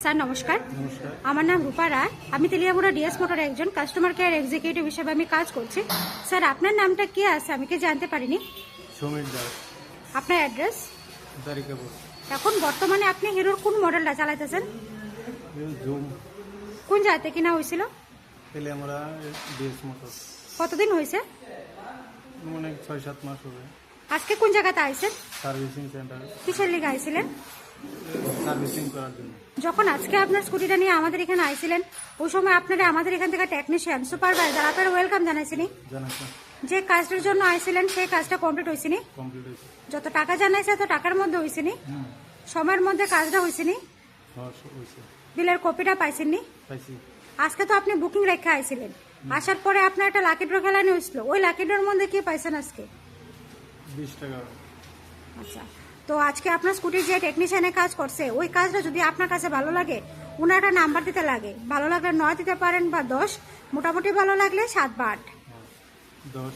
Sir নমস্কার। নমস্কার। আমার নাম রূপা রায়। আমি তেলিয়ামুড়া ডিএস মোটর একজন কাস্টমার কেয়ার এক্সিকিউটিভ হিসেবে আমি কাজ করছি। স্যার আপনার নামটা কি আছে আমি কি জানতে পারিনি? সমীর দাস, আপনার অ্যাড্রেস? দারিকাপুর। এখন বর্তমানে আপনি হিরোর কোন মডেলটা চালাইতেছেন? জুম কোন জায়গাতে কিনা হয়েছিল? পেলে আমরা ডিএস মোটর কতদিন হয়েছে? মনে 6-7 মাস হবে। আজকে কোন জায়গাতে আইছেন? সার্ভিসিং সেন্টার, কিসের লিগে আইছিলেন? সার্ভিসিং করার জন্য। যখন আজকে আপনার স্কুটিটা নিয়ে আমাদের এখানে আইছিলেন ওই সময় আপনারা আমাদের এখান থেকে টেকনিশিয়ান সুপারভাইজার আপনারা ওয়েলকাম জানাইছিনি? জানাচ্ছেন যে কাজটার জন্য আইছিলেন সেই কাজটা কমপ্লিট হয়েছিনি? কমপ্লিট হয়েছে। যত টাকা জানাইছে তত টাকার মধ্যে হয়েছিনি? সময়ের মধ্যে কাজটা হয়েছিনি? হয়েছে, বিলের কপিটা পাইছেননি? পাইছি। আজকে তো আপনি বুকিং রেখে আইছিলেন, আসার পরে আপনার একটা লাকি ড্র খেলানো হয়েছিল, ওই লাকি ড্রর মধ্যে কি পাইছেন আজকে? 20 টাকা। আচ্ছা, তো আজকে আপনার স্কুটির যে টেকনিশিয়ানে কাজ করছে ওই কাজটা যদি আপনার কাছে ভালো লাগে উনার একটা নাম্বার দিতে লাগে। ভালো লাগলে 9 দিতে পারেন বা 10, মোটামুটি ভালো লাগলে 7 বা 8। 10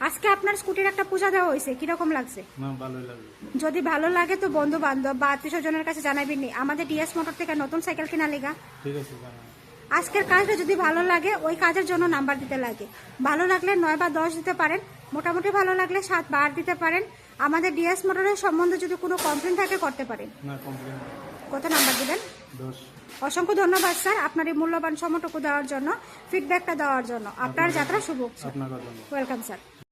আজকে আপনার স্কুটির একটা পূজা দেওয়া হয়েছে, কিরকম লাগছে? না, ভালোই লাগবে। যদি ভালো লাগে তো বন্ধু বান্ধব বা আত্মীয় স্বজনের কাছে জানাবেননি আমাদের ডিএস মোটর থেকে নতুন সাইকেল কিনা লেগা। ঠিক আছে, জানাবো। আজকের কাজটা যদি ভালো লাগে ওই কাজের জন্য নাম্বার দিতে লাগে। ভালো লাগলে 9 বা 10 দিতে পারেন, মোটামুটি ভালো লাগলে 7 বা 8 দিতে পারেন। আমাদের ডিএস মোটরের সম্বন্ধে যদি কোনো কমপ্লেন থাকে করতে পারেন। না, কমপ্লেন। কত নাম্বার দিবেন? 10। অসংখ্য ধন্যবাদ স্যার আপনার এই মূল্যবান সময়টুকু দেওয়ার জন্য, ফিডব্যাকটা দেওয়ার জন্য। আপনার যাত্রা শুভ। আপনার কথা। Welcome sir.